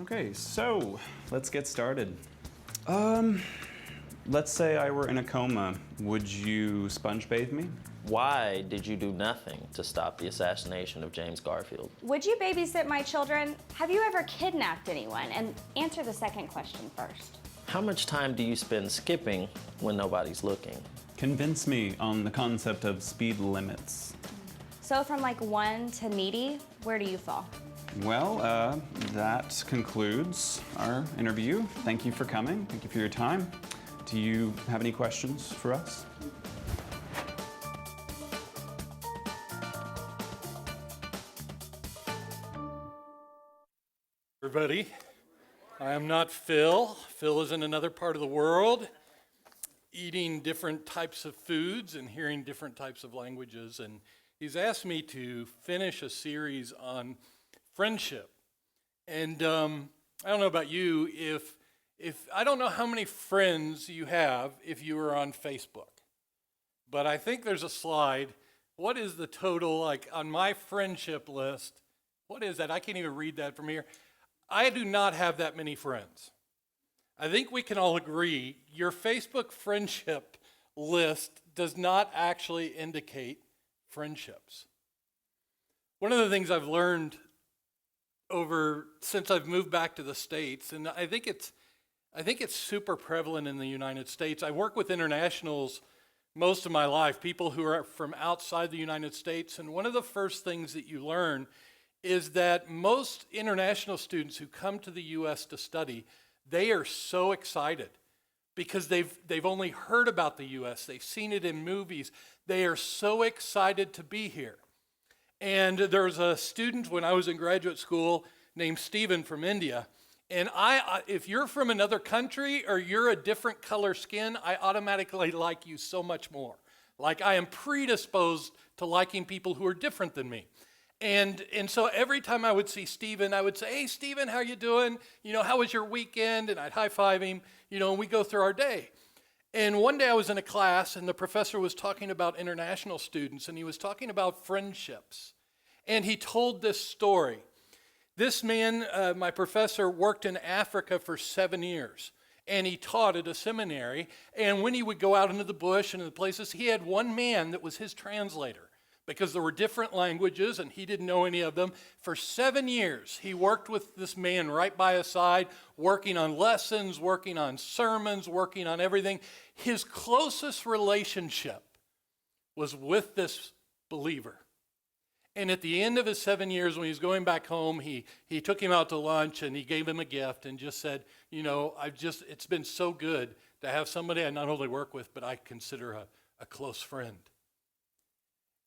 Okay, so let's get started. Let's say I were in a coma. Would you sponge bathe me? Why did you do nothing to stop the assassination of James Garfield? Would you babysit my children? Have you ever kidnapped anyone? And answer the second question first. How much time do you spend skipping when nobody's looking? Convince me on the concept of speed limits. So from like 1 to needy, where do you fall? Well, that concludes our interview. Thank you for coming. Thank you for your time. Do you have any questions for us? Everybody, I am not Phil. Phil is in another part of the world, eating different types of foods and hearing different types of languages. And he's asked me to finish a series on friendship. And I don't know about you, if I don't know how many friends you have if you are on Facebook, but I think there's a slide. What is the total, like on my friendship list? What is that? I can't even read that from here. I do not have that many friends. I think we can all agree your Facebook friendship list does not actually indicate friendships. One of the things I've learned since I've moved back to the States, and I think it's super prevalent in the United States. I work with internationals most of my life, people who are from outside the United States, and one of the first things that you learn is that most international students who come to the U.S. to study, they are so excited because they've only heard about the U.S., they've seen it in movies. They are so excited to be here. And there's a student when I was in graduate school named Stephen from India, and if you're from another country or you're a different color skin, I automatically like you so much more. Like I am predisposed to liking people who are different than me. And so every time I would see Stephen, I would say, "Hey, Stephen, how you doing? How was your weekend?" And I'd high-five him, and we go through our day. And one day I was in a class, and the professor was talking about international students, and he was talking about friendships. And he told this story. This man, my professor, worked in Africa for 7 years, and he taught at a seminary. And when he would go out into the bush and in the places, he had one man that was his translator, because there were different languages and he didn't know any of them. For 7 years, he worked with this man right by his side, working on lessons, working on sermons, working on everything. His closest relationship was with this believer. And at the end of his 7 years, when he was going back home, he took him out to lunch and he gave him a gift and just said, it's been so good to have somebody I not only work with, but I consider a close friend.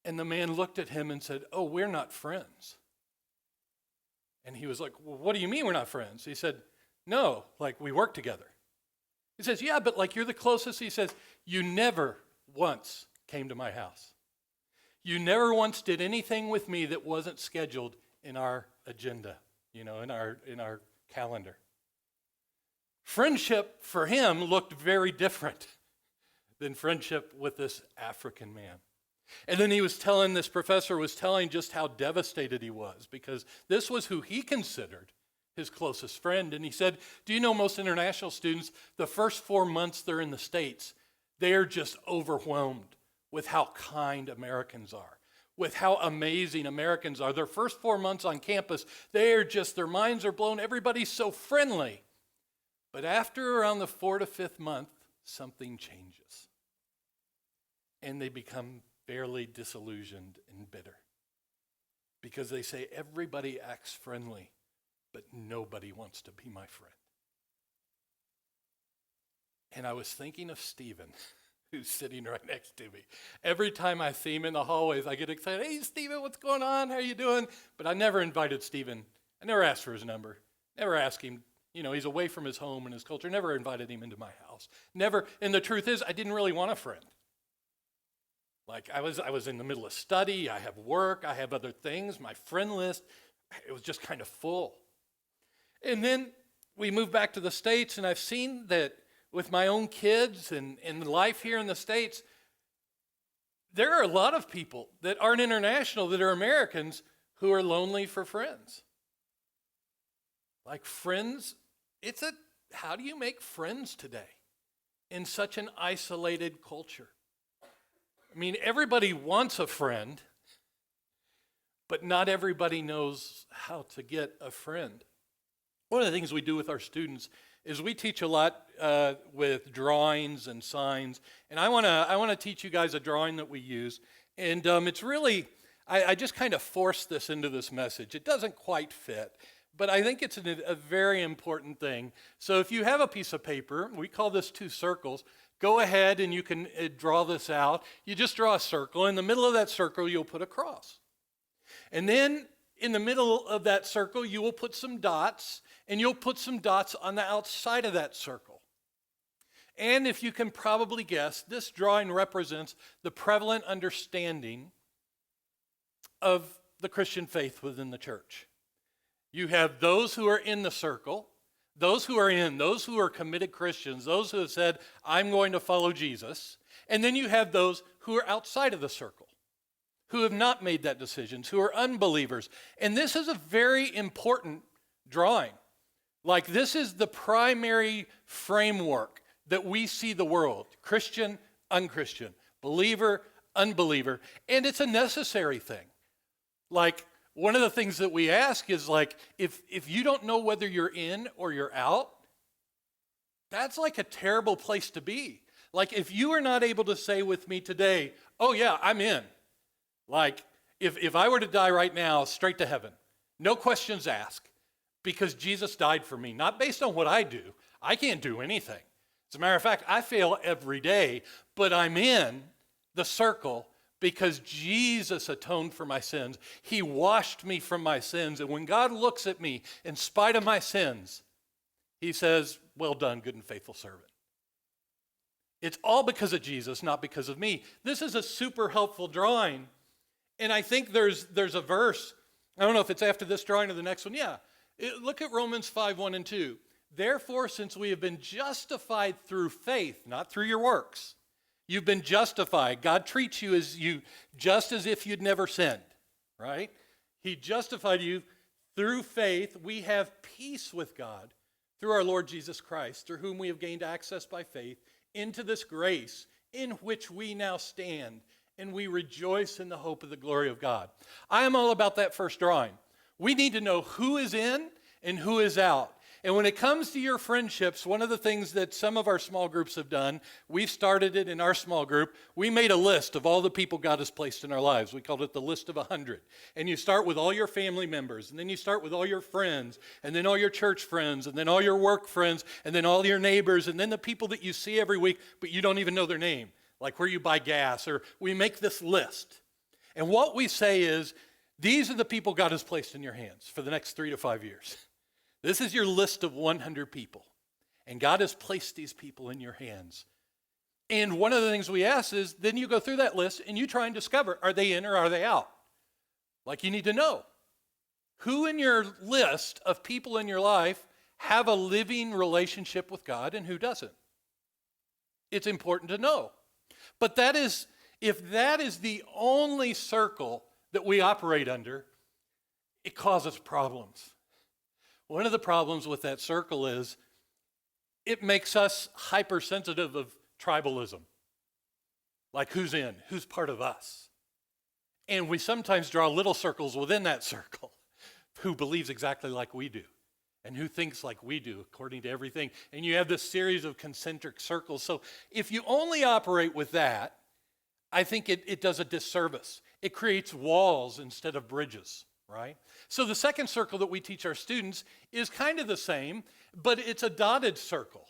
And the man looked at him and said, "Oh, we're not friends." And he was like, "Well, what do you mean we're not friends?" He said, "No, like we work together." He says, "Yeah, but like you're the closest." He says, "You never once came to my house. You never once did anything with me that wasn't scheduled in our agenda, in our calendar." Friendship for him looked very different than friendship with this African man. And then this professor was telling just how devastated he was, because this was who he considered his closest friend. And he said, "Do you know most international students, the first 4 months they're in the States, they are just overwhelmed with how kind Americans are, with how amazing Americans are. Their first 4 months on campus, their minds are blown. Everybody's so friendly. But after around the 4th to 5th month, something changes. And they become fairly disillusioned and bitter, because they say everybody acts friendly, but nobody wants to be my friend." And I was thinking of Stephen, who's sitting right next to me. Every time I see him in the hallways, I get excited. "Hey, Stephen, what's going on? How you doing?" But I never invited Stephen. I never asked for his number. Never asked him. He's away from his home and his culture. Never invited him into my house. Never. And the truth is, I didn't really want a friend. Like I was in the middle of study, I have work, I have other things. My friend list, it was just kind of full. And then we moved back to the States, and I've seen that with my own kids and life here in the States, there are a lot of people that aren't international, that are Americans, who are lonely for friends. Like friends, how do you make friends today in such an isolated culture? I mean, everybody wants a friend, but not everybody knows how to get a friend. One of the things we do with our students is we teach a lot with drawings and signs, and I want to teach you guys a drawing that we use, and it's really, I just kind of forced this into this message. It doesn't quite fit, but I think it's a very important thing. So if you have a piece of paper, we call this 2 circles, go ahead and you can draw this out. You just draw a circle. In the middle of that circle, you'll put a cross. And then in the middle of that circle, you will put some dots, and you'll put some dots on the outside of that circle. And if you can probably guess, this drawing represents the prevalent understanding of the Christian faith within the church. You have those who are in the circle, those who are committed Christians, those who have said, I'm going to follow Jesus. And then you have those who are outside of the circle, who have not made that decision, who are unbelievers. And this is a very important drawing. Like, this is the primary framework that we see the world: Christian, unchristian, believer, unbeliever. And it's a necessary thing. Like, one of the things that we ask is, like, if you don't know whether you're in or you're out, that's like a terrible place to be. Like, if you are not able to say with me today, oh yeah, I'm in. Like, if I were to die right now, straight to heaven, no questions asked, because Jesus died for me, not based on what I do. I can't do anything. As a matter of fact, I fail every day, but I'm in the circle because Jesus atoned for my sins. He washed me from my sins. And when God looks at me, in spite of my sins, he says, well done, good and faithful servant. It's all because of Jesus, not because of me. This is a super helpful drawing. And I think there's a verse, I don't know if it's after this drawing or the next one. Yeah, look at Romans 5:1-2. Therefore, since we have been justified through faith, not through your works, you've been justified. God treats you just as if you'd never sinned, right? He justified you through faith. We have peace with God through our Lord Jesus Christ, through whom we have gained access by faith into this grace in which we now stand, and we rejoice in the hope of the glory of God. I am all about that first drawing. We need to know who is in and who is out. And when it comes to your friendships, one of the things that some of our small groups have done, we've started it in our small group, we made a list of all the people God has placed in our lives. We called it the list of 100. And you start with all your family members, and then you start with all your friends, and then all your church friends, and then all your work friends, and then all your neighbors, and then the people that you see every week, but you don't even know their name, like where you buy gas, or we make this list. And what we say is, these are the people God has placed in your hands for the next 3 to 5 years. This is your list of 100 people, and God has placed these people in your hands. And one of the things we ask is, then you go through that list and you try and discover, are they in or are they out? Like, you need to know who in your list of people in your life have a living relationship with God and who doesn't. It's important to know. But if that is the only circle that we operate under, it causes problems. One of the problems with that circle is it makes us hypersensitive of tribalism. Like, who's in? Who's part of us? And we sometimes draw little circles within that circle who believes exactly like we do and who thinks like we do according to everything. And you have this series of concentric circles. So if you only operate with that, I think it does a disservice. It creates walls instead of bridges. Right? So the second circle that we teach our students is kind of the same, but it's a dotted circle.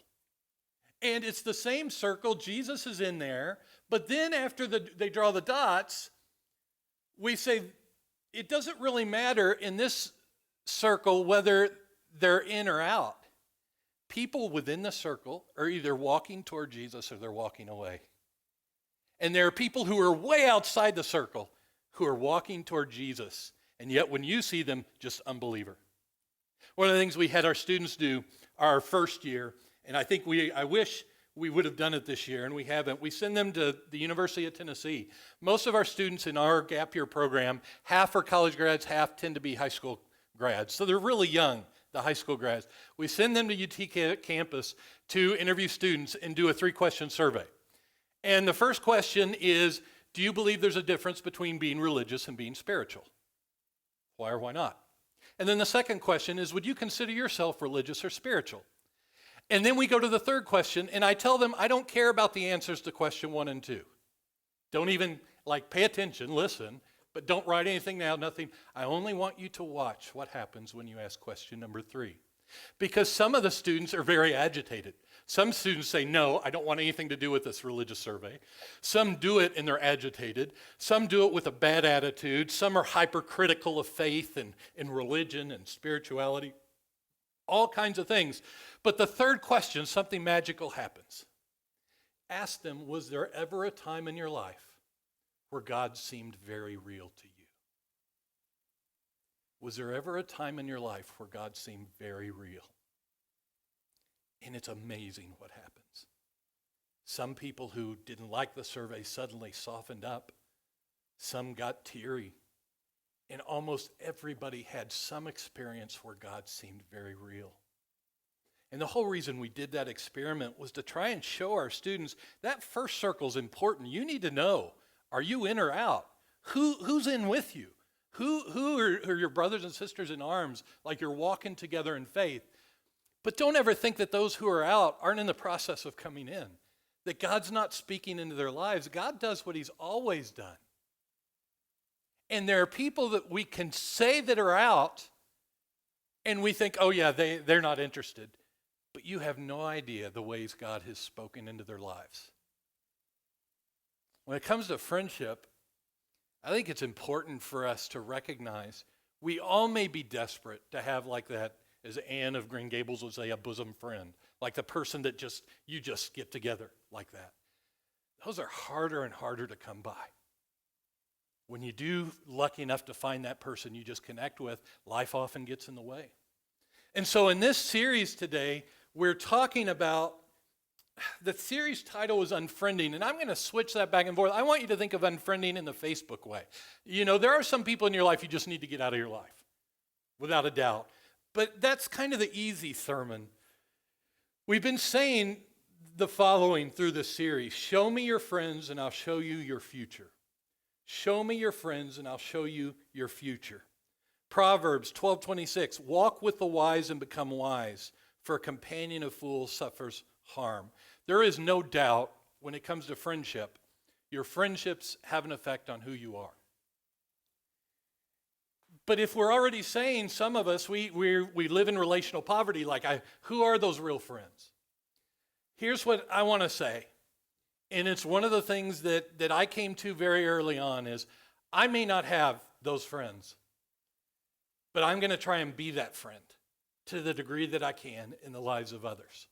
And it's the same circle. Jesus is in there. But then after they draw the dots, we say it doesn't really matter in this circle whether they're in or out. People within the circle are either walking toward Jesus or they're walking away. And there are people who are way outside the circle who are walking toward Jesus. And yet when you see them, just unbeliever. One of the things we had our students do our first year, and I wish we would have done it this year, and we haven't. We send them to the University of Tennessee. Most of our students in our gap year program, half are college grads, half tend to be high school grads. So they're really young, the high school grads. We send them to UT campus to interview students and do a 3-question survey. And the first question is, do you believe there's a difference between being religious and being spiritual? Why or why not? And then the second question is, would you consider yourself religious or spiritual? And then we go to the third question, and I tell them I don't care about the answers to question 1 and 2. Don't even, pay attention, listen, but don't write anything down, nothing. I only want you to watch what happens when you ask question number 3. Because some of the students are very agitated. Some students say, no, I don't want anything to do with this religious survey. Some do it and they're agitated. Some do it with a bad attitude. Some are hypercritical of faith and religion and spirituality. All kinds of things. But the third question, something magical happens. Ask them, was there ever a time in your life where God seemed very real to you? Was there ever a time in your life where God seemed very real? And it's amazing what happens. Some people who didn't like the survey suddenly softened up. Some got teary. And almost everybody had some experience where God seemed very real. And the whole reason we did that experiment was to try and show our students that first circle is important. You need to know, are you in or out? Who's in with you? Who are your brothers and sisters in arms, like you're walking together in faith? But don't ever think that those who are out aren't in the process of coming in, that God's not speaking into their lives. God does what he's always done. And there are people that we can say that are out, and we think, oh yeah, they're not interested. But you have no idea the ways God has spoken into their lives. When it comes to friendship, I think it's important for us to recognize we all may be desperate to have like that, as Anne of Green Gables would say, a bosom friend, like the person that you just get together like that. Those are harder and harder to come by. When you do lucky enough to find that person you just connect with, life often gets in the way. And so in this series today, we're talking about, the series title is Unfriending, and I'm going to switch that back and forth. I want you to think of unfriending in the Facebook way. You know, there are some people in your life you just need to get out of your life, without a doubt. But that's kind of the easy sermon. We've been saying the following through this series: show me your friends and I'll show you your future. Show me your friends and I'll show you your future. Proverbs 12:26, walk with the wise and become wise, for a companion of fools suffers harm. There is no doubt when it comes to friendship, your friendships have an effect on who you are. But if we're already saying, some of us, we live in relational poverty, who are those real friends? Here's what I want to say, and it's one of the things that I came to very early on is, I may not have those friends, but I'm going to try and be that friend to the degree that I can in the lives of others.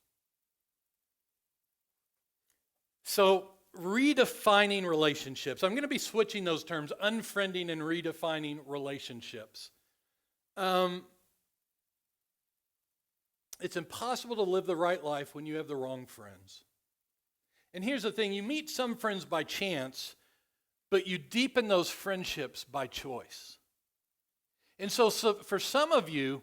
So, redefining relationships. I'm going to be switching those terms, unfriending and redefining relationships. It's impossible to live the right life when you have the wrong friends. And here's the thing, you meet some friends by chance, but you deepen those friendships by choice. And so for some of you,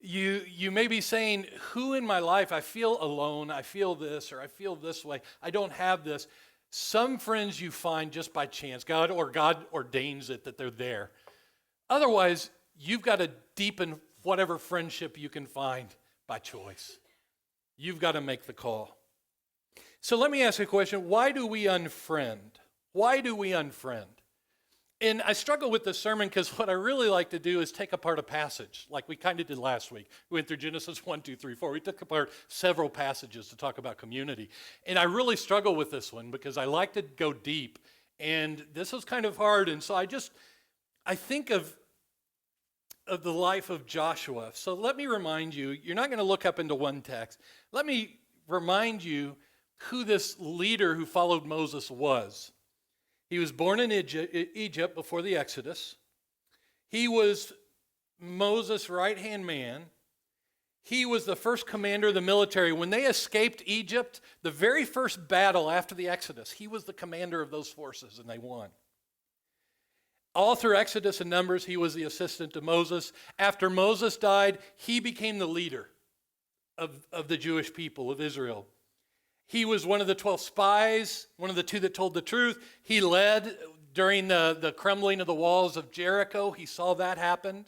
you may be saying, who in my life, I feel alone, I feel this, or I feel this way, I don't have this. Some friends you find just by chance. God ordains it that they're there. Otherwise, you've got to deepen whatever friendship you can find by choice. You've got to make the call. So let me ask you a question. Why do we unfriend? Why do we unfriend? And I struggle with this sermon because what I really like to do is take apart a passage, like we kind of did last week. We went through Genesis 1, 2, 3, 4. We took apart several passages to talk about community. And I really struggle with this one because I like to go deep. And this was kind of hard. And so I think of the life of Joshua. So let me remind you, you're not going to look up into one text. Let me remind you who this leader who followed Moses was. He was born in Egypt before the Exodus. He was Moses' right-hand man. He was the first commander of the military. When they escaped Egypt, the very first battle after the Exodus, he was the commander of those forces, and they won. All through Exodus and Numbers, he was the assistant to Moses. After Moses died, he became the leader of the Jewish people of Israel. He was one of the 12 spies, one of the two that told the truth. He led during the crumbling of the walls of Jericho. He saw that happen.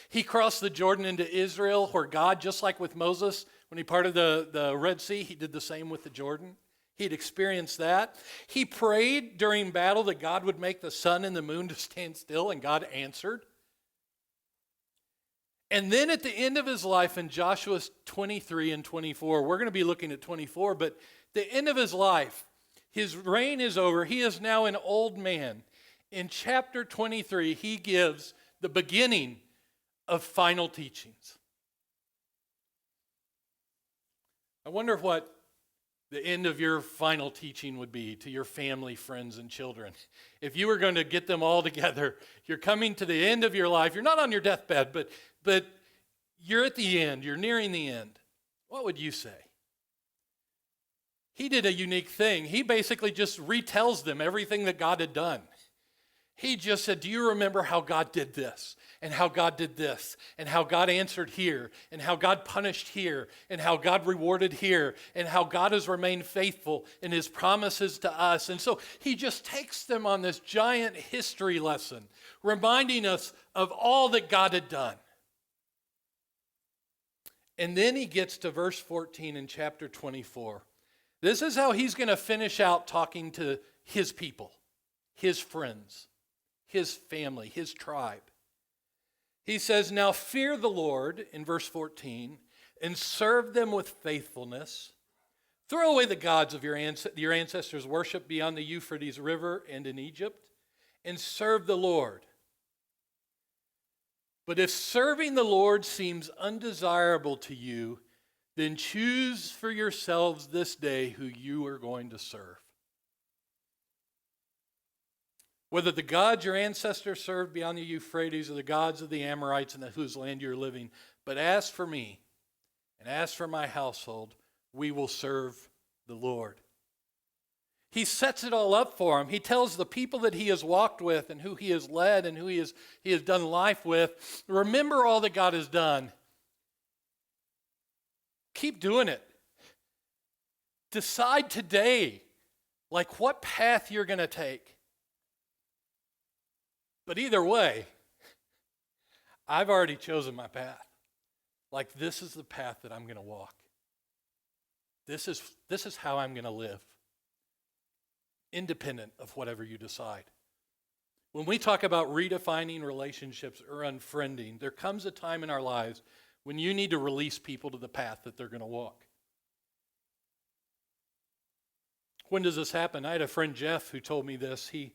He crossed the Jordan into Israel, where God, just like with Moses, when he parted the Red Sea, he did the same with the Jordan. He'd experienced that. He prayed during battle that God would make the sun and the moon to stand still, and God answered. And then at the end of his life in Joshua 23 and 24, we're going to be looking at 24, but the end of his life, his reign is over. He is now an old man. In chapter 23, he gives the beginning of final teachings. I wonder what the end of your final teaching would be to your family, friends, and children. If you were going to get them all together, you're coming to the end of your life. You're not on your deathbed, but you're at the end. You're nearing the end. What would you say? He did a unique thing. He basically just retells them everything that God had done. He just said, do you remember how God did this, and how God did this, and how God answered here, and how God punished here, and how God rewarded here, and how God has remained faithful in his promises to us. And so he just takes them on this giant history lesson, reminding us of all that God had done. And then he gets to verse 14 in chapter 24. This is how he's going to finish out talking to his people, his friends, his family, his tribe. He says, now fear the Lord, in verse 14, and serve them with faithfulness. Throw away the gods of your ancestors' worship beyond the Euphrates River and in Egypt, and serve the Lord. But if serving the Lord seems undesirable to you, then choose for yourselves this day who you are going to serve. Whether the gods your ancestors served beyond the Euphrates or the gods of the Amorites in whose land you're living, but as for me and as for my household, we will serve the Lord. He sets it all up for him. He tells the people that he has walked with and who he has led and who he has done life with, remember all that God has done. Keep doing it. Decide today, like what path you're going to take. But either way, I've already chosen my path. Like this is the path that I'm going to walk. This is how I'm going to live. Independent of whatever you decide. When we talk about redefining relationships or unfriending, there comes a time in our lives when you need to release people to the path that they're going to walk. When does this happen? I had a friend, Jeff, who told me this. He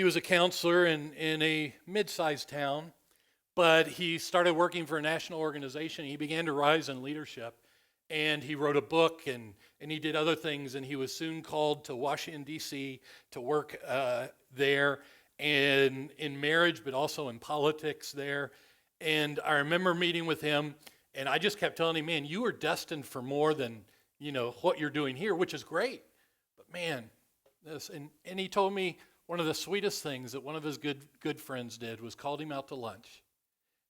was a counselor in a mid-sized town, but he started working for a national organization. He began to rise in leadership, and he wrote a book, and he did other things, and he was soon called to Washington, D.C. to work there, and in marriage, but also in politics there. And I remember meeting with him, and I just kept telling him, man, you are destined for more than, what you're doing here, which is great. But man, this, and he told me one of the sweetest things that one of his good friends did was called him out to lunch.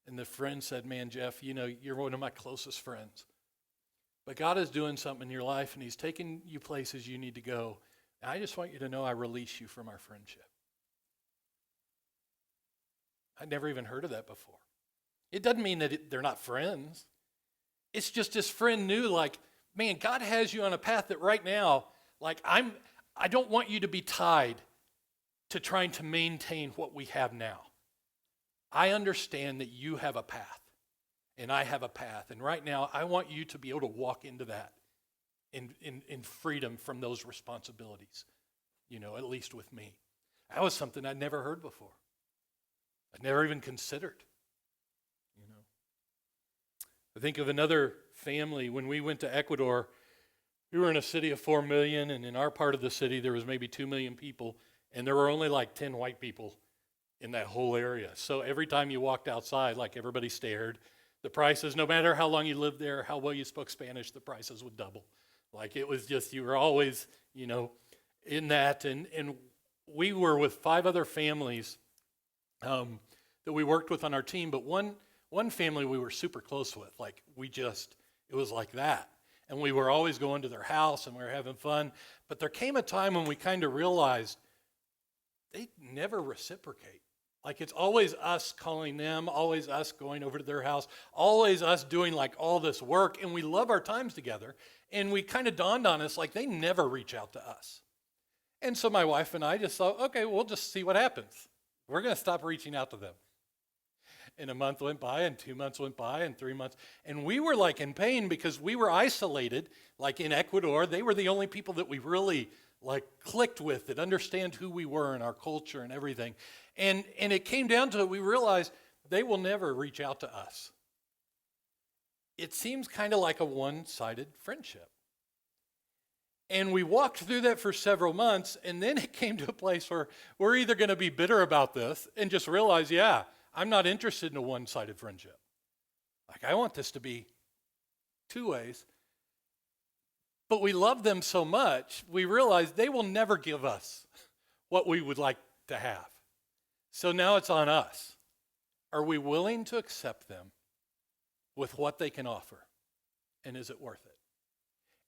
And the friend said, man, Jeff, you're one of my closest friends. But God is doing something in your life, and he's taking you places you need to go. And I just want you to know I release you from our friendship. I'd never even heard of that before. It doesn't mean that they're not friends. It's just this friend knew, like, man, God has you on a path that right now, like, I don't want you to be tied to trying to maintain what we have now. I understand that you have a path, and I have a path. And right now, I want you to be able to walk into that in freedom from those responsibilities, at least with me. That was something I'd never heard before. I'd never even considered. I think of another family. When we went to Ecuador, we were in a city of 4 million, and in our part of the city, there was maybe 2 million people, and there were only like 10 white people in that whole area. So every time you walked outside, like everybody stared. The prices, no matter how long you lived there, how well you spoke Spanish, the prices would double. Like it was just, you were always, in that. And we were with 5 other families that we worked with on our team, but one family we were super close with. Like, it was like that. And we were always going to their house and we were having fun. But there came a time when we kind of realized they never reciprocate. Like, it's always us calling them, always us going over to their house, always us doing like all this work, and we love our times together. And we kind of dawned on us, like, they never reach out to us. And so my wife and I just thought, okay, we'll just see what happens. We're going to stop reaching out to them. And a month went by, and 2 months went by, and 3 months. And we were like in pain because we were isolated, like in Ecuador. They were the only people that we really like clicked with, that understand who we were and our culture and everything. And it came down to it, we realized they will never reach out to us. It seems kind of like a one-sided friendship. And we walked through that for several months, and then it came to a place where we're either going to be bitter about this and just realize, yeah, I'm not interested in a one-sided friendship. Like, I want this to be two ways. But we love them so much, we realize they will never give us what we would like to have. So now it's on us. Are we willing to accept them with what they can offer? And is it worth it?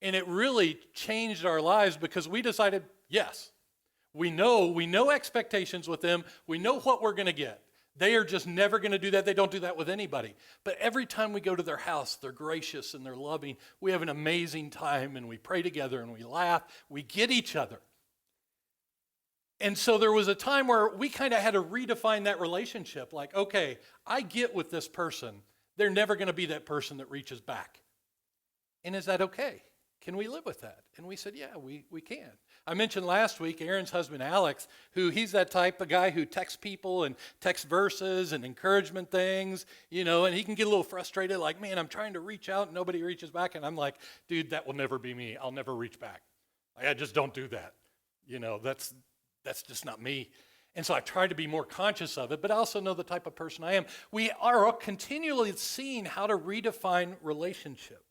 And it really changed our lives because we decided, yes, we know expectations with them. We know what we're going to get. They are just never going to do that. They don't do that with anybody. But every time we go to their house, they're gracious and they're loving. We have an amazing time and we pray together and we laugh. We get each other. And so there was a time where we kind of had to redefine that relationship. Like, okay, I get with this person. They're never going to be that person that reaches back. And is that okay? Can we live with that? And we said, yeah, we can. I mentioned last week Aaron's husband, Alex, he's that type of guy who texts people and texts verses and encouragement things, and he can get a little frustrated, like, man, I'm trying to reach out and nobody reaches back. And I'm like, dude, that will never be me. I'll never reach back. I just don't do that. That's just not me. And so I try to be more conscious of it, but I also know the type of person I am. We are continually seeing how to redefine relationships.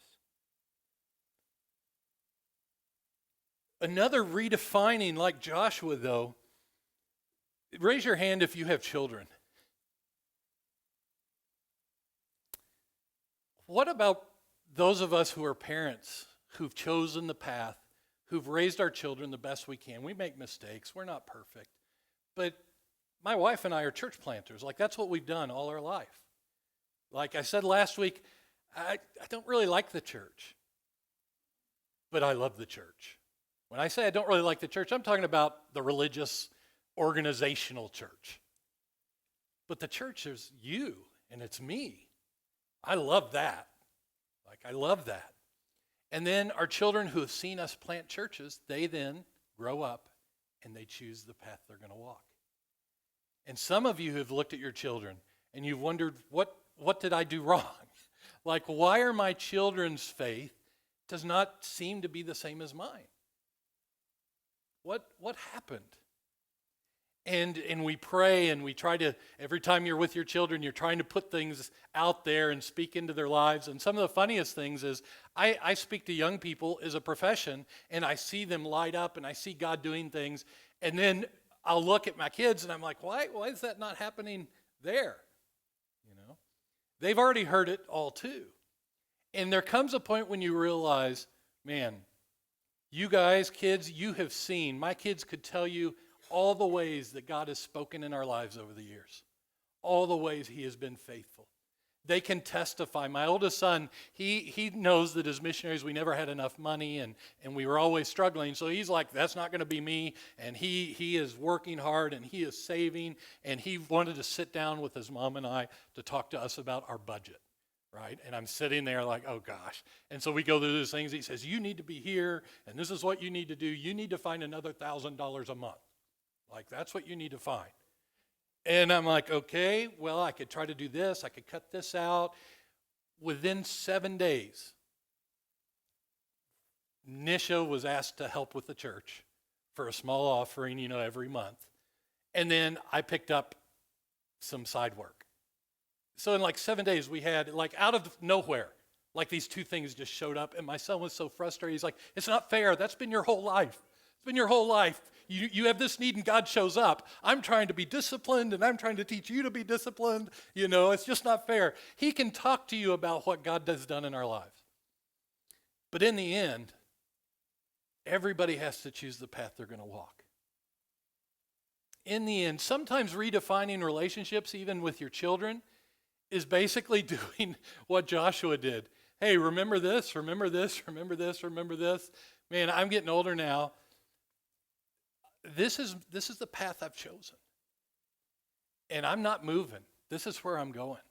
Another redefining, like Joshua, though, raise your hand if you have children. What about those of us who are parents, who've chosen the path, who've raised our children the best we can? We make mistakes. We're not perfect. But my wife and I are church planters. Like, that's what we've done all our life. Like I said last week, I don't really like the church, but I love the church. When I say I don't really like the church, I'm talking about the religious, organizational church. But the church is you, and it's me. I love that. I love that. And then our children who have seen us plant churches, they then grow up, and they choose the path they're going to walk. And some of you have looked at your children, and you've wondered, what did I do wrong? Like, why are my children's faith does not seem to be the same as mine? What happened? And we pray and we try to, every time you're with your children, you're trying to put things out there and speak into their lives. And some of the funniest things is I speak to young people as a profession, and I see them light up and I see God doing things. And then I'll look at my kids and I'm like, why is that not happening there? They've already heard it all too. And there comes a point when you realize, man, you guys, kids, you have seen, my kids could tell you all the ways that God has spoken in our lives over the years, all the ways he has been faithful. They can testify. My oldest son, he knows that as missionaries we never had enough money and we were always struggling. So he's like, that's not going to be me. And he is working hard and he is saving. And he wanted to sit down with his mom and I to talk to us about our budget. Right? And I'm sitting there like, oh gosh. And so we go through those things. He says, you need to be here, and this is what you need to do. You need to find another $1,000 a month. Like, that's what you need to find. And I'm like, okay, well, I could try to do this. I could cut this out. Within 7 days, Nisha was asked to help with the church for a small offering, every month. And then I picked up some side work. So in like 7 days, we had, like, out of nowhere, like these two things just showed up. And my son was so frustrated. He's like, it's not fair. That's been your whole life. It's been your whole life. You have this need and God shows up. I'm trying to be disciplined and I'm trying to teach you to be disciplined. It's just not fair. He can talk to you about what God has done in our lives. But in the end, everybody has to choose the path they're going to walk. In the end, sometimes redefining relationships, even with your children, is basically doing what Joshua did. Hey, remember this, remember this, remember this, remember this. Man, I'm getting older now. This is the path I've chosen. And I'm not moving. This is where I'm going.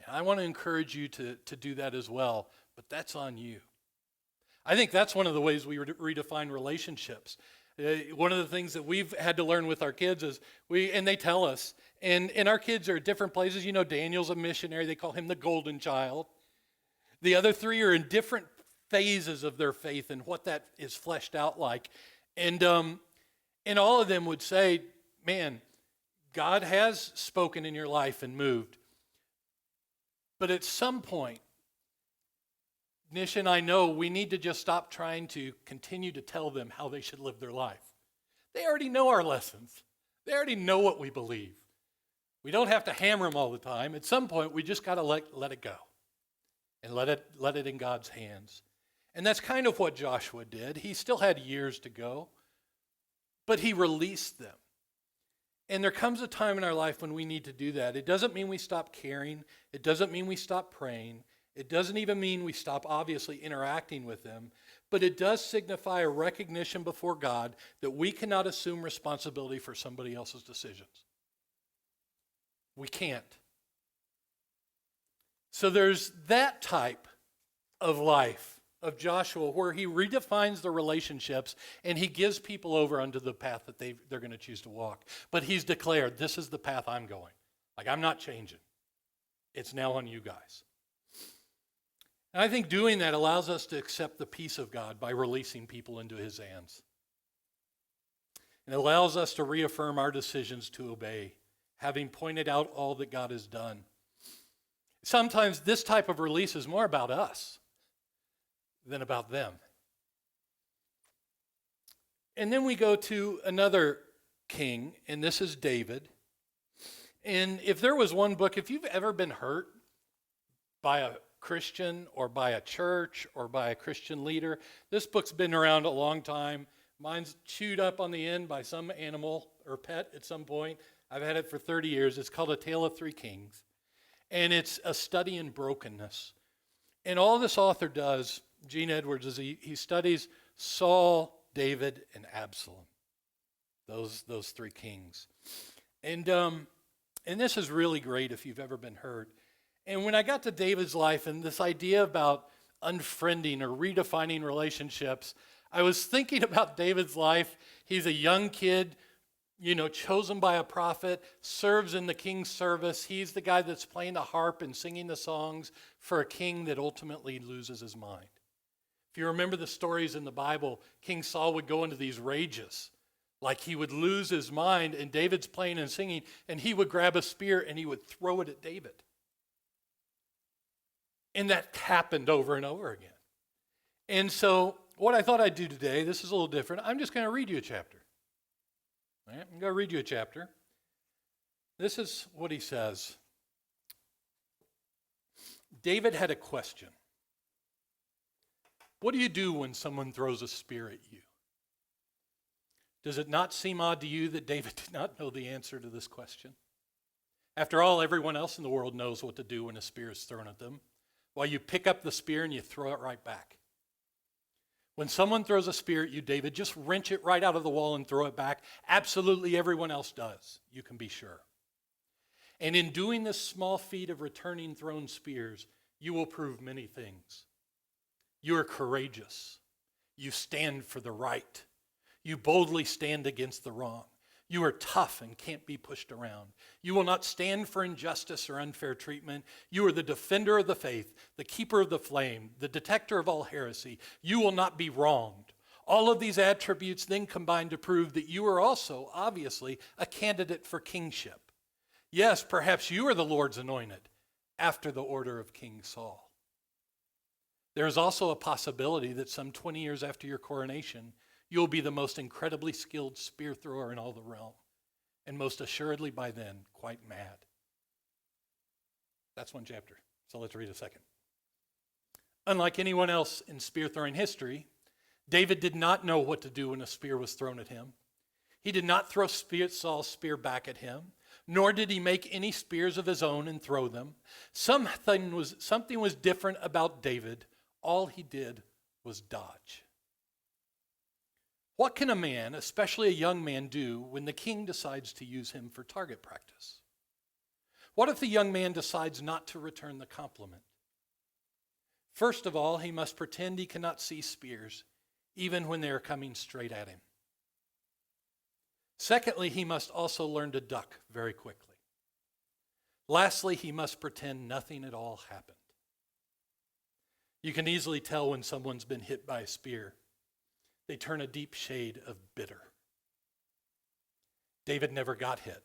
And I want to encourage you to do that as well, but that's on you. I think that's one of the ways we redefine relationships. One of the things that we've had to learn with our kids is and they tell us, and our kids are at different places. Daniel's a missionary. They call him the golden child. The other three are in different phases of their faith and what that is fleshed out like. And all of them would say, man, God has spoken in your life and moved. But at some point, Nish and I know we need to just stop trying to continue to tell them how they should live their life. They already know our lessons. They already know what we believe. We don't have to hammer them all the time. At some point, we just got to let it go and let it in God's hands. And that's kind of what Joshua did. He still had years to go, but he released them. And there comes a time in our life when we need to do that. It doesn't mean we stop caring. It doesn't mean we stop praying. It doesn't even mean we stop obviously interacting with them, but it does signify a recognition before God that we cannot assume responsibility for somebody else's decisions. We can't. So there's that type of life of Joshua where he redefines the relationships and he gives people over onto the path that they're going to choose to walk. But he's declared, this is the path I'm going. I'm not changing. It's now on you guys. And I think doing that allows us to accept the peace of God by releasing people into his hands. And it allows us to reaffirm our decisions to obey, having pointed out all that God has done. Sometimes this type of release is more about us than about them. And then we go to another king, and this is David. And if there was one book, if you've ever been hurt by a Christian or by a church or by a Christian leader, this book's been around a long time. Mine's chewed up on the end by some animal or pet at some point. I've had it for 30 years. It's called A Tale of Three Kings. And it's a study in brokenness. And all this author does, Gene Edwards, is he studies Saul, David, and Absalom. Those three kings. And this is really great if you've ever been hurt. And when I got to David's life and this idea about unfriending or redefining relationships, I was thinking about David's life. He's a young kid, chosen by a prophet, serves in the king's service. He's the guy that's playing the harp and singing the songs for a king that ultimately loses his mind. If you remember the stories in the Bible, King Saul would go into these rages, like he would lose his mind, and David's playing and singing, and he would grab a spear and he would throw it at David. And that happened over and over again. And so what I thought I'd do today, this is a little different. I'm just going to read you a chapter. All right, I'm going to read you a chapter. This is what he says. David had a question. What do you do when someone throws a spear at you? Does it not seem odd to you that David did not know the answer to this question? After all, everyone else in the world knows what to do when a spear is thrown at them. Well, you pick up the spear and you throw it right back. When someone throws a spear at you, David, just wrench it right out of the wall and throw it back. Absolutely everyone else does, you can be sure. And in doing this small feat of returning thrown spears, you will prove many things. You are courageous. You stand for the right. You boldly stand against the wrong. You are tough and can't be pushed around. You will not stand for injustice or unfair treatment. You are the defender of the faith, the keeper of the flame, the detector of all heresy. You will not be wronged. All of these attributes then combine to prove that you are also, obviously, a candidate for kingship. Yes, perhaps you are the Lord's anointed, after the order of King Saul. There is also a possibility that some 20 years after your coronation, you'll be the most incredibly skilled spear thrower in all the realm, and most assuredly by then, quite mad. That's one chapter, so let's read a second. Unlike anyone else in spear throwing history, David did not know what to do when a spear was thrown at him. He did not throw Saul's spear back at him, nor did he make any spears of his own and throw them. Something was different about David. All he did was dodge. What can a man, especially a young man, do when the king decides to use him for target practice? What if the young man decides not to return the compliment? First of all, he must pretend he cannot see spears, even when they are coming straight at him. Secondly, he must also learn to duck very quickly. Lastly, he must pretend nothing at all happened. You can easily tell when someone's been hit by a spear. They turn a deep shade of bitter. David never got hit.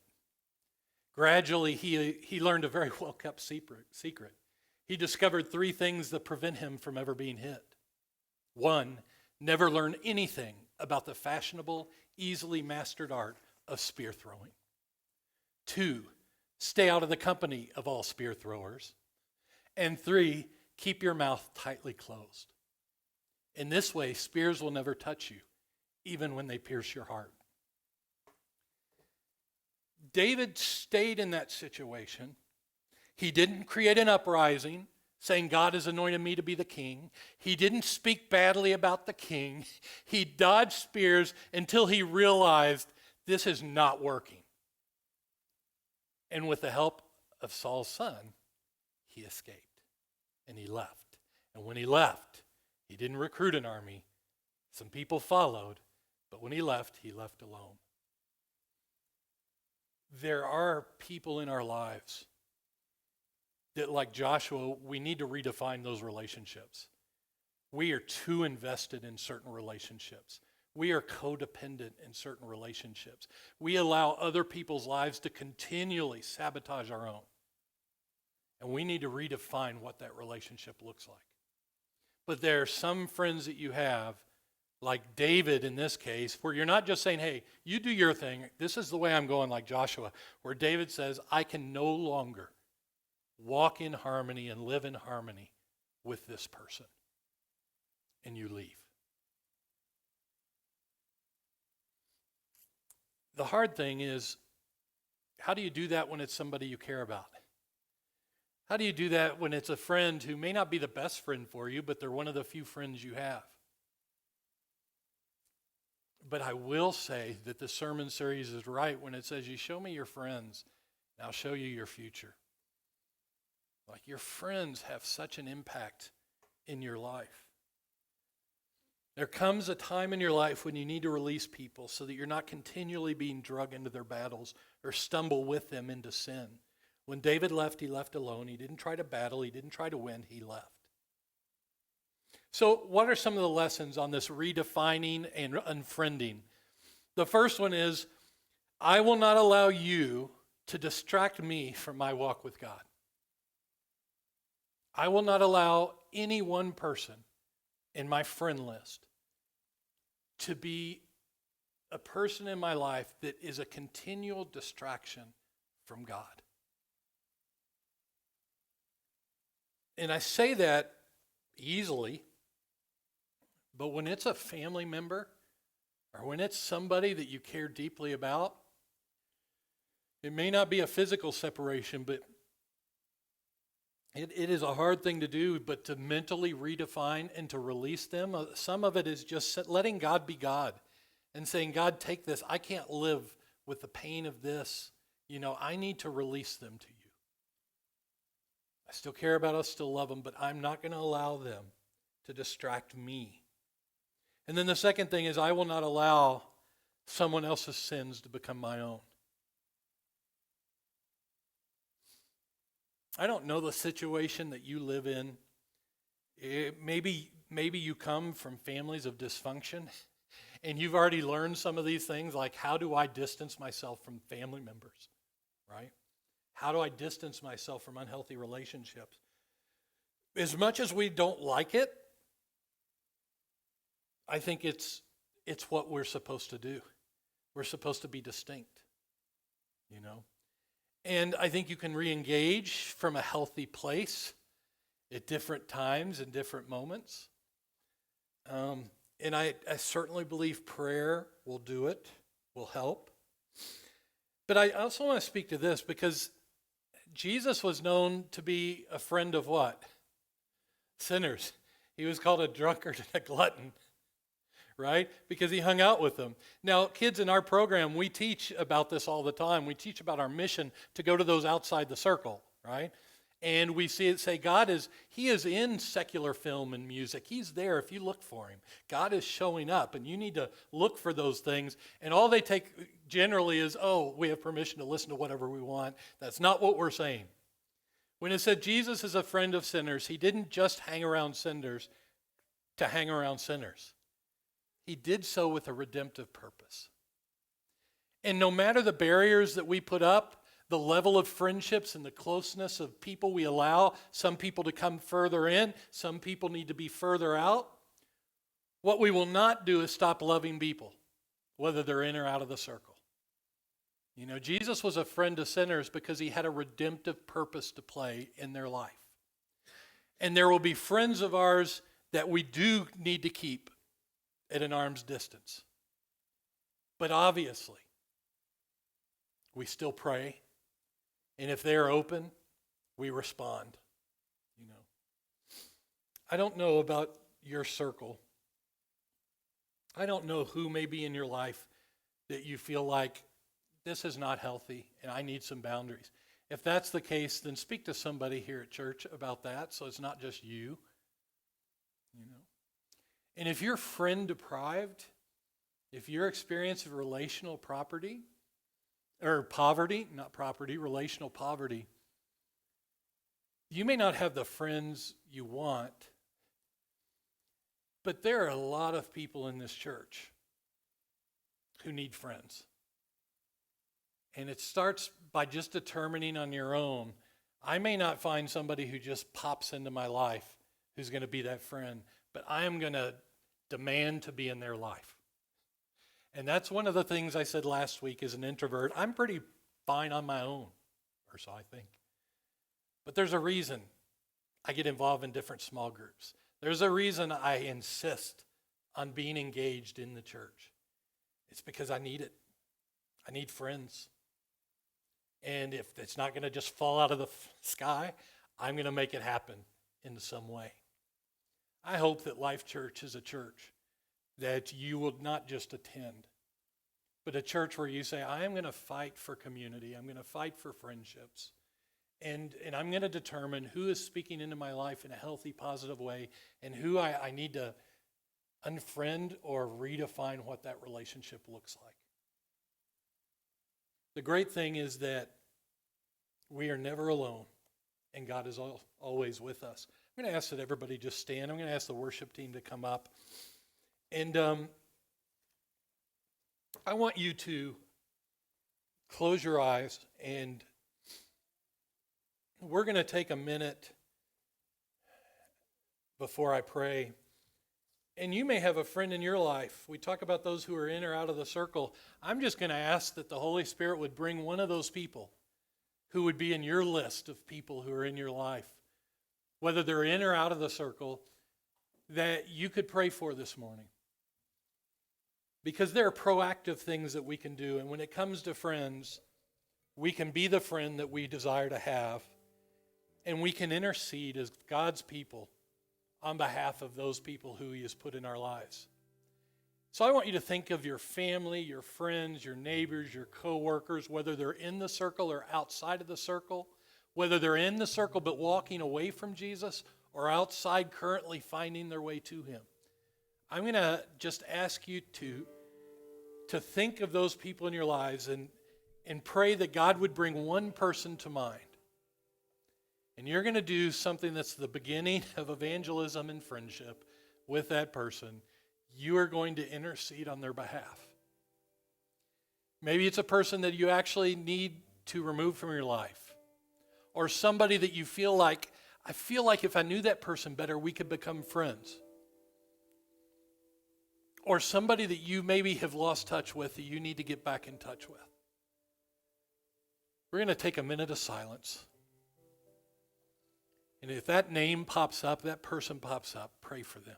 Gradually, he learned a very well-kept secret. He discovered 3 things that prevent him from ever being hit. 1, never learn anything about the fashionable, easily mastered art of spear throwing. 2, stay out of the company of all spear throwers. And 3, keep your mouth tightly closed. In this way, spears will never touch you, even when they pierce your heart. David stayed in that situation. He didn't create an uprising saying, God has anointed me to be the king. He didn't speak badly about the king. He dodged spears until he realized this is not working. And with the help of Saul's son, he escaped and he left. And when he left, he didn't recruit an army. Some people followed, but when he left alone. There are people in our lives that, like Joshua, we need to redefine those relationships. We are too invested in certain relationships. We are codependent in certain relationships. We allow other people's lives to continually sabotage our own. And we need to redefine what that relationship looks like. But there are some friends that you have, like David in this case, where you're not just saying, hey, you do your thing, this is the way I'm going, like Joshua, where David says, I can no longer walk in harmony and live in harmony with this person. And you leave. The hard thing is, how do you do that when it's somebody you care about? How do you do that when it's a friend who may not be the best friend for you, but they're one of the few friends you have? But I will say that the sermon series is right when it says, you show me your friends, and I'll show you your future. Like, your friends have such an impact in your life. There comes a time in your life when you need to release people so that you're not continually being dragged into their battles or stumble with them into sin. When David left, he left alone. He didn't try to battle. He didn't try to win. He left. So what are some of the lessons on this redefining and unfriending? The first one is, I will not allow you to distract me from my walk with God. I will not allow any one person in my friend list to be a person in my life that is a continual distraction from God. And I say that easily, but when it's a family member or when it's somebody that you care deeply about, it may not be a physical separation, but it is a hard thing to do, but to mentally redefine and to release them. Some of it is just letting God be God and saying, God, take this. I can't live with the pain of this. I need to release them to you. I still care about us, still love them, but I'm not going to allow them to distract me. And then the second thing is, I will not allow someone else's sins to become my own. I don't know the situation that you live in. Maybe you come from families of dysfunction, and you've already learned some of these things, like how do I distance myself from family members, right? How do I distance myself from unhealthy relationships? As much as we don't like it, I think it's it's what we're supposed to do. We're supposed to be distinct, you know. And I think you can re-engage from a healthy place at different times and different moments. And I certainly believe prayer will do it, will help. But I also want to speak to this because Jesus was known to be a friend of what? Sinners. He was called a drunkard and a glutton, right? Because he hung out with them. Now, kids, in our program, we teach about this all the time. We teach about our mission to go to those outside the circle, right? And we see it say he is in secular film and music. He's there if you look for him. God is showing up, and you need to look for those things. And all they take generally is, oh, we have permission to listen to whatever we want. That's not what we're saying. When it said Jesus is a friend of sinners, he didn't just hang around sinners to hang around sinners. He did so with a redemptive purpose. And no matter the barriers that we put up, the level of friendships and the closeness of people we allow, some people to come further in, some people need to be further out. What we will not do is stop loving people, whether they're in or out of the circle. You know, Jesus was a friend to sinners because he had a redemptive purpose to play in their life. And there will be friends of ours that we do need to keep at an arm's distance. But obviously, we still pray. And if they're open, we respond. You know, I don't know about your circle. I don't know who may be in your life that you feel like this is not healthy and I need some boundaries. If that's the case, then speak to somebody here at church about that so it's not just you. You know. And if you're friend deprived, if you're experiencing relational poverty, relational poverty, you may not have the friends you want, but there are a lot of people in this church who need friends. And it starts by just determining on your own, I may not find somebody who just pops into my life who's going to be that friend, but I am going to demand to be in their life. And that's one of the things I said last week as an introvert. I'm pretty fine on my own, or so I think. But there's a reason I get involved in different small groups. There's a reason I insist on being engaged in the church. It's because I need it. I need friends. And if it's not going to just fall out of the sky, I'm going to make it happen in some way. I hope that Life Church is a church that you will not just attend, but a church where you say, I am going to fight for community. I'm going to fight for friendships. And I'm going to determine who is speaking into my life in a healthy, positive way and who I need to unfriend or redefine what that relationship looks like. The great thing is that we are never alone, and God is always with us. I'm going to ask that everybody just stand. I'm going to ask the worship team to come up. And I want you to close your eyes, and we're going to take a minute before I pray. And you may have a friend in your life. We talk about those who are in or out of the circle. I'm just going to ask that the Holy Spirit would bring one of those people who would be in your list of people who are in your life, whether they're in or out of the circle, that you could pray for this morning. Because there are proactive things that we can do. And when it comes to friends, we can be the friend that we desire to have. And we can intercede as God's people on behalf of those people who he has put in our lives. So I want you to think of your family, your friends, your neighbors, your coworkers, whether they're in the circle or outside of the circle, whether they're in the circle but walking away from Jesus or outside currently finding their way to him. I'm going to just ask you to think of those people in your lives and pray that God would bring one person to mind. And you're going to do something that's the beginning of evangelism and friendship with that person. You are going to intercede on their behalf. Maybe it's a person that you actually need to remove from your life. Or somebody that you feel like, I feel like if I knew that person better, we could become friends. or somebody that you maybe have lost touch with that you need to get back in touch with. We're going to take a minute of silence. And if that name pops up, that person pops up, pray for them.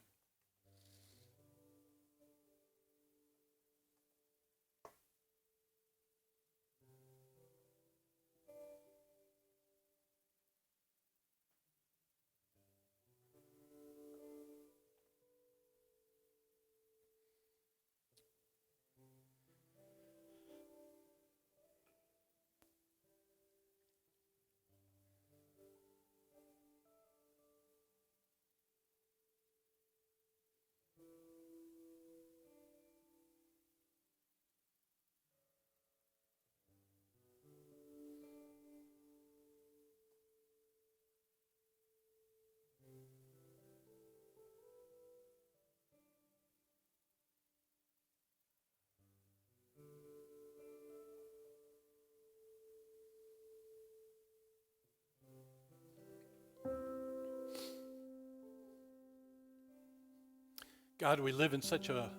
God, we live in such a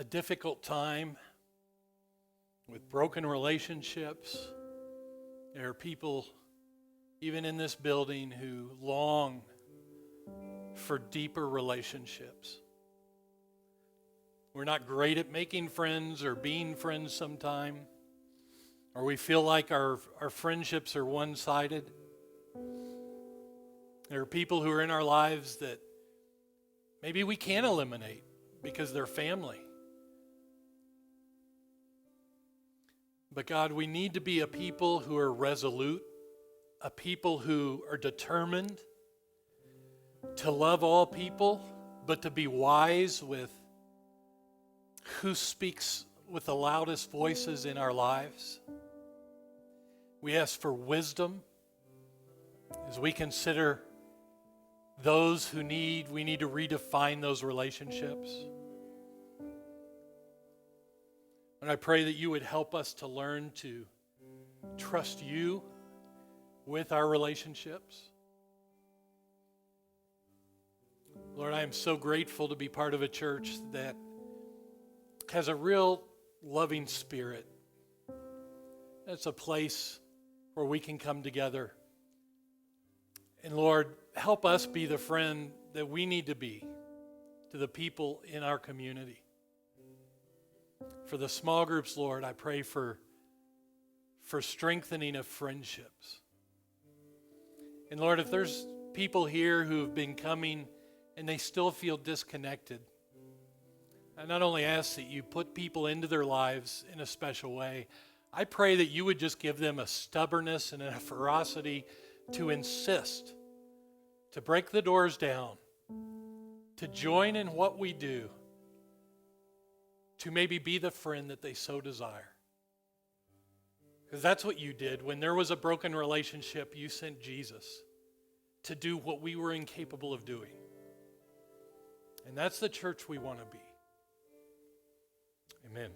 difficult time with broken relationships. There are people, even in this building, who long for deeper relationships. We're not great at making friends or being friends sometime, or we feel like our friendships are one-sided. There are people who are in our lives that maybe we can't eliminate because they're family. But God, we need to be a people who are resolute, a people who are determined to love all people, but to be wise with who speaks with the loudest voices in our lives. We ask for wisdom as we consider those who we need to redefine those relationships. And I pray that you would help us to learn to trust you with our relationships. Lord, I am so grateful to be part of a church that has a real loving spirit. It's a place where we can come together. And Lord, help us be the friend that we need to be to the people in our community. For the small groups, Lord, I pray for strengthening of friendships. And Lord, if there's people here who have been coming and they still feel disconnected, I not only ask that you put people into their lives in a special way, I pray that you would just give them a stubbornness and a ferocity to insist, to break the doors down, to join in what we do, to maybe be the friend that they so desire. Because that's what you did. When there was a broken relationship, you sent Jesus to do what we were incapable of doing. And that's the church we want to be. Amen.